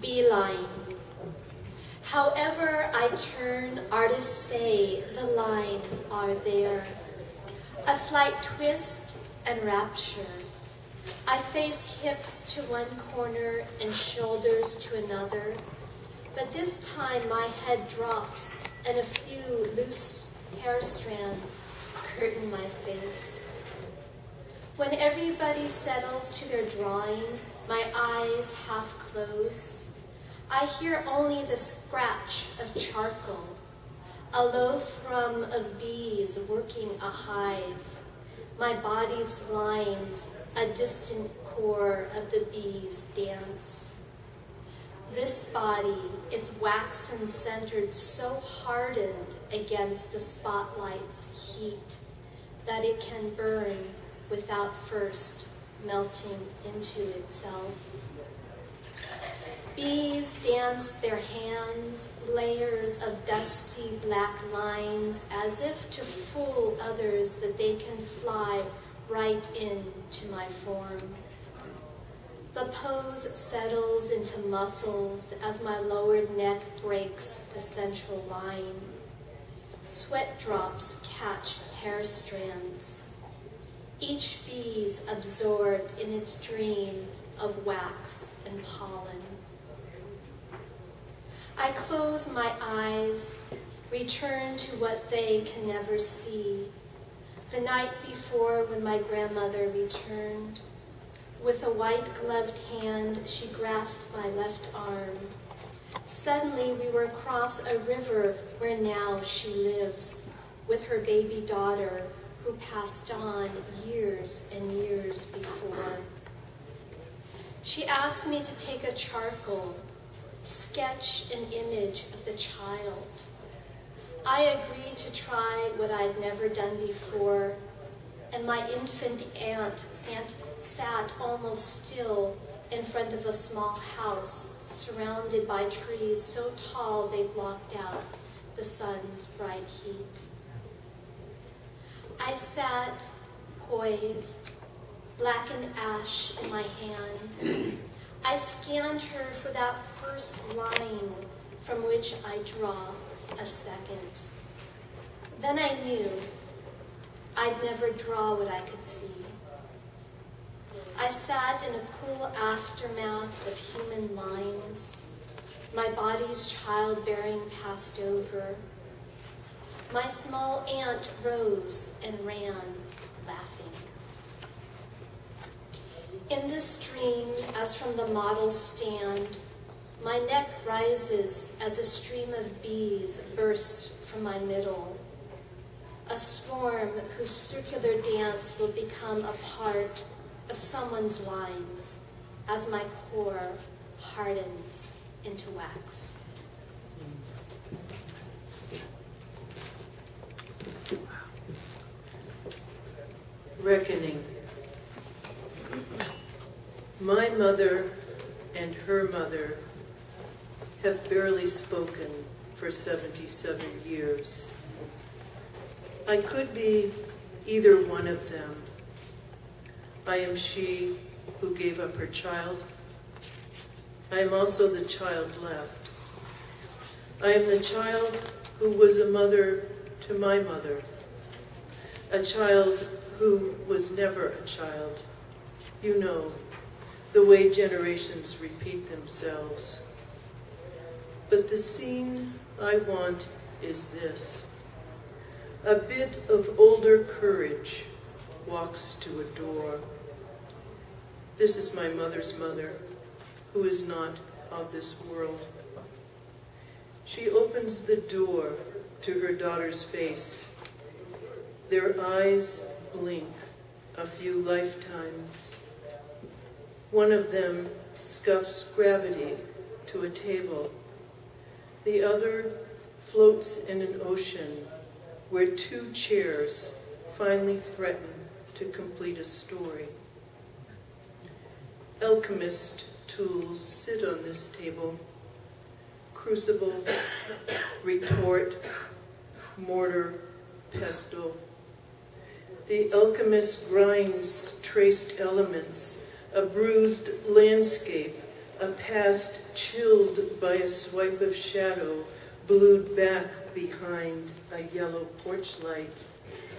beeline. However I turn, artists say the lines are there. A slight twist and rapture. I face hips to one corner and shoulders to another, but this time my head drops and a few loose hair strands curtain my face. When everybody settles to their drawing, my eyes half closed, I hear only the scratch of charcoal, a low thrum of bees working a hive, my body's lines, a distant core of the bees' dance. This body is waxen-centered, so hardened against the spotlight's heat that it can burn without first melting into itself. Bees dance their hands, layers of dusty black lines, as if to fool others that they can fly right into my form. The pose settles into muscles as my lowered neck breaks the central line. Sweat drops catch hair strands, each bee's absorbed in its dream of wax and pollen. I close my eyes, return to what they can never see. The night before, when my grandmother returned, with a white-gloved hand, she grasped my left arm. Suddenly, we were across a river where now she lives, with her baby daughter, who passed on years and years before. She asked me to take a charcoal, sketch an image of the child. I agreed to try what I'd never done before, and my infant aunt sat almost still in front of a small house surrounded by trees so tall they blocked out the sun's bright heat. I sat poised, blackened ash in my hand. I scanned her for that first line from which I draw a second. Then I knew I'd never draw what I could see. I sat in a cool aftermath of human lines, my body's childbearing passed over. My small aunt rose and ran, laughing. In this dream, as from the model stand, my neck rises as a stream of bees bursts from my middle, a swarm whose circular dance will become a part of someone's lines as my core hardens into wax. Reckoning. My mother and her mother have barely spoken for 77 years. I could be either one of them. I am she who gave up her child. I am also the child left. I am the child who was a mother to my mother, a child who was never a child. You know, the way generations repeat themselves. But the scene I want is this. A bit of older courage walks to a door. This is my mother's mother, who is not of this world. She opens the door to her daughter's face. Their eyes blink a few lifetimes. One of them scuffs gravity to a table. The other floats in an ocean where two chairs finally threaten to complete a story. Alchemist tools sit on this table. Crucible, retort, mortar, pestle. The alchemist grinds traced elements, a bruised landscape, a past chilled by a swipe of shadow, blued back behind a yellow porch light.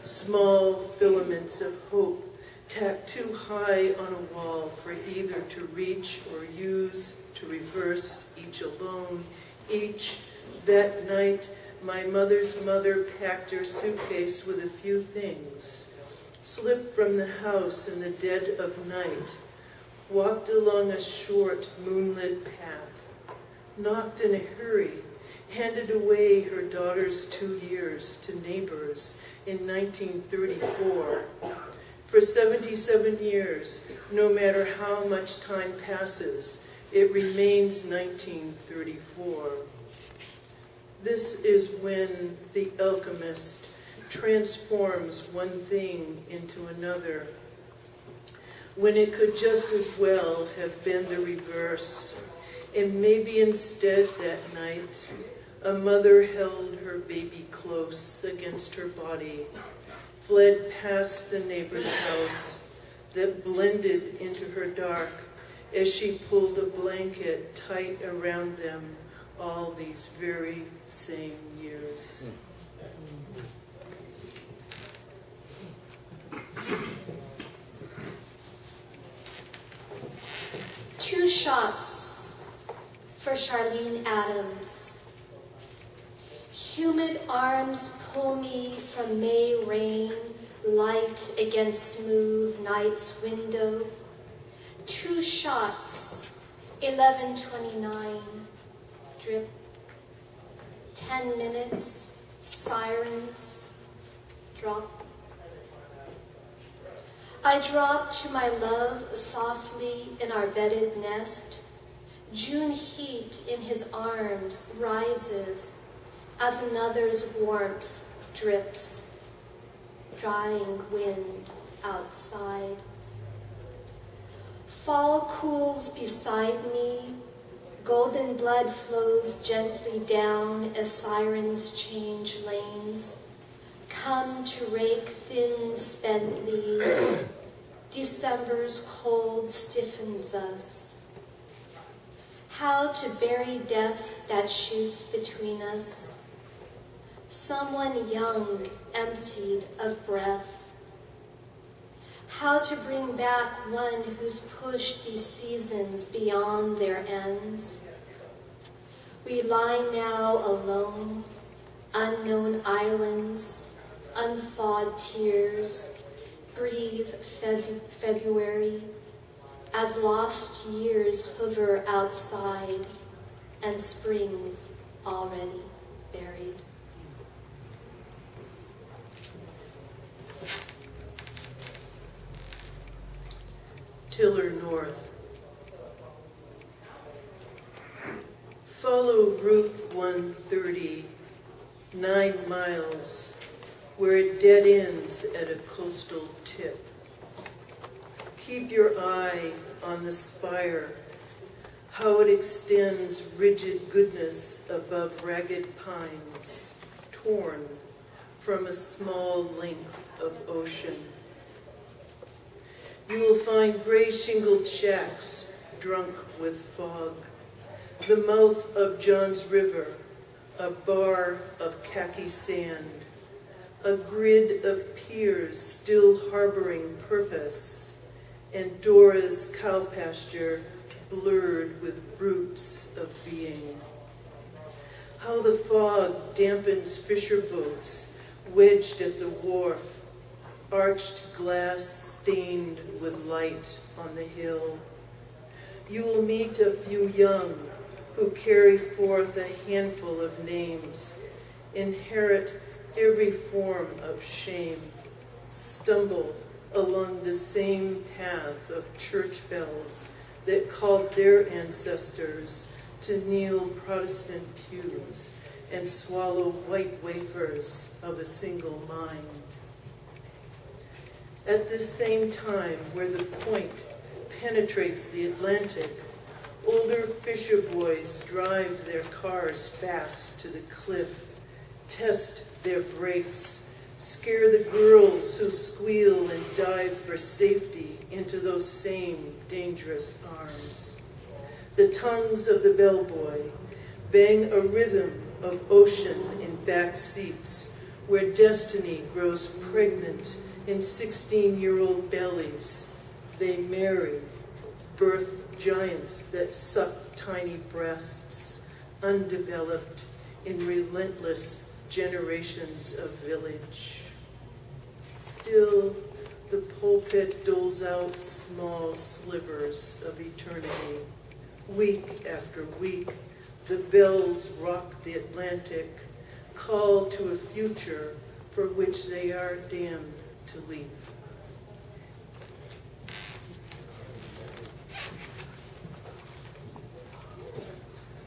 Small filaments of hope tacked too high on a wall for either to reach or use to reverse, each alone, each. That night, my mother's mother packed her suitcase with a few things, slipped from the house in the dead of night, walked along a short, moonlit path, knocked in a hurry, handed away her daughter's 2 years to neighbors in 1934. For 77 years, no matter how much time passes, it remains 1934. This is when the alchemist transforms one thing into another, when it could just as well have been the reverse. And maybe instead that night, a mother held her baby close against her body, fled past the neighbor's house that blended into her dark as she pulled a blanket tight around them all these very same years. Two shots for Charlene Adams. Humid arms pull me from May rain, light against smooth night's window. Two shots, 11:29, drip. 10 minutes, sirens, drop. I drop to my love softly in our bedded nest. June heat in his arms rises as another's warmth drips, drying wind outside. Fall cools beside me. Golden blood flows gently down as sirens change lanes. Come to rake thin spent leaves. December's cold stiffens us. How to bury death that shoots between us. Someone young, emptied of breath. How to bring back one who's pushed these seasons beyond their ends. We lie now alone, unknown islands, unthawed tears, breathe February, as lost years hover outside and springs already buried. Tiller North. Follow Route 130, 9 miles, where it dead ends at a coastal tip. Keep your eye on the spire, how it extends rigid goodness above ragged pines, torn from a small length of ocean. You will find gray shingled shacks drunk with fog, the mouth of John's River, a bar of khaki sand, a grid of piers still harboring purpose, and Dora's cow pasture blurred with brutes of being. How the fog dampens fisher boats wedged at the wharf, arched glass stained with light on the hill. You will meet a few young who carry forth a handful of names, inherit every form of shame, stumble along the same path of church bells that called their ancestors to kneel Protestant pews and swallow white wafers of a single mind. At this same time, where the point penetrates the Atlantic, older fisher boys drive their cars fast to the cliff, test their brakes, scare the girls who squeal and dive for safety into those same dangerous arms. The tongues of the bellboy bang a rhythm of ocean in back seats where destiny grows pregnant in 16-year-old bellies. They marry, birth giants that suck tiny breasts, undeveloped in relentless generations of village. Still, the pulpit doles out small slivers of eternity. Week after week, the bells rock the Atlantic, call to a future for which they are damned to leave.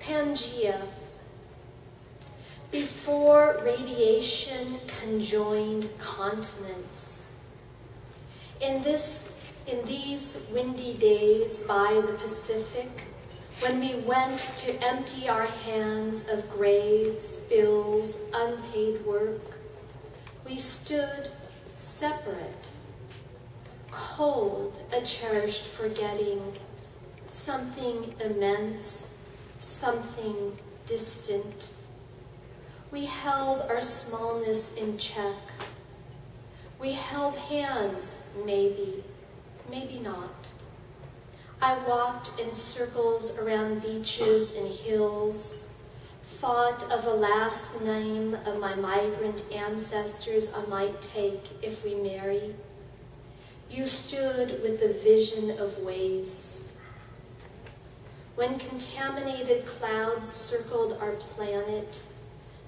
Pangea. Before radiation conjoined continents. In these windy days by the Pacific, when we went to empty our hands of grades, bills, unpaid work, we stood separate, cold, a cherished forgetting, something immense, something distant. We held our smallness in check. We held hands, maybe, maybe not. I walked in circles around beaches and hills, thought of a last name of my migrant ancestors I might take if we marry. You stood with the vision of waves. When contaminated clouds circled our planet,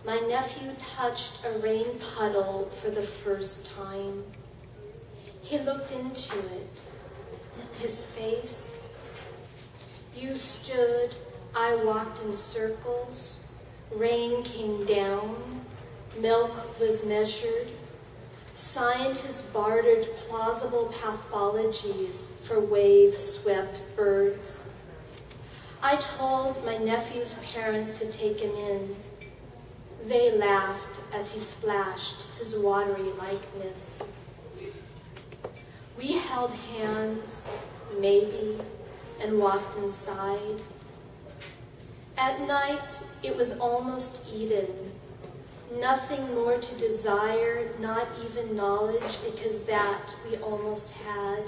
my nephew touched a rain puddle for the first time. He looked into it. His face. You stood, I walked in circles. Rain came down. Milk was measured. Scientists bartered plausible pathologies for wave-swept birds. I told my nephew's parents to take him in. They laughed as he splashed his watery likeness. We held hands, maybe, and walked inside. At night, it was almost Eden. Nothing more to desire, not even knowledge, because that we almost had.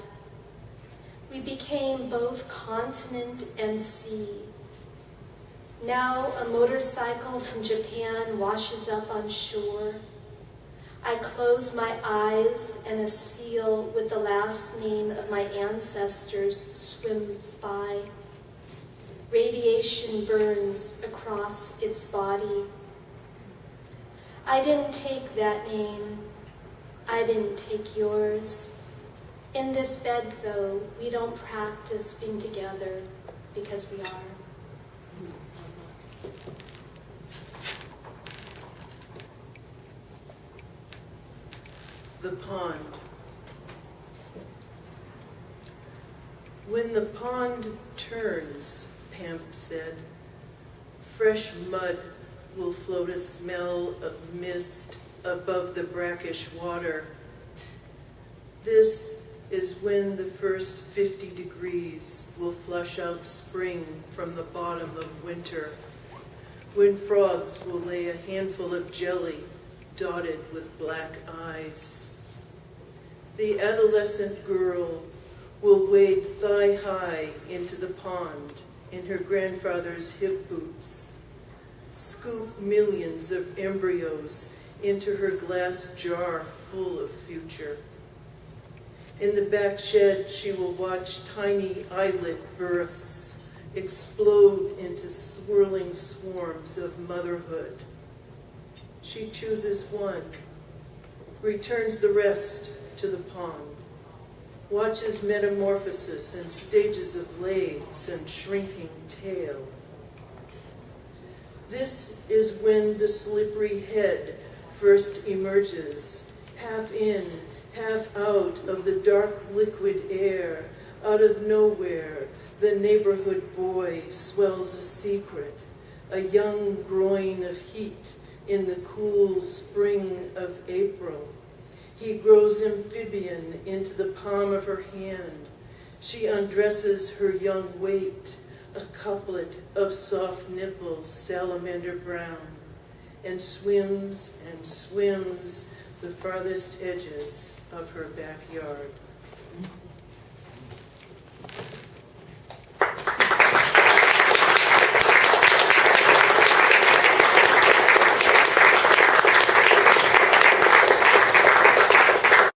We became both continent and sea. Now a motorcycle from Japan washes up on shore. I close my eyes and a seal with the last name of my ancestors swims by. Radiation burns across its body. I didn't take that name. I didn't take yours. In this bed, though, we don't practice being together because we are. The pond. When the pond turns, Pamp said, fresh mud will float a smell of mist above the brackish water. This is when the first 50 degrees will flush out spring from the bottom of winter, when frogs will lay a handful of jelly dotted with black eyes. The adolescent girl will wade thigh-high into the pond in her grandfather's hip boots, scoop millions of embryos into her glass jar full of future. In the back shed, she will watch tiny eyelet births explode into swirling swarms of motherhood. She chooses one, returns the rest to the pond, watches metamorphosis and stages of legs and shrinking tail. This is when the slippery head first emerges, half in, half out of the dark liquid air. Out of nowhere, the neighborhood boy swells a secret, a young groin of heat in the cool spring of April. He grows amphibian into the palm of her hand. She undresses her young weight, a couplet of soft nipples, salamander brown, and swims the farthest edges of her backyard.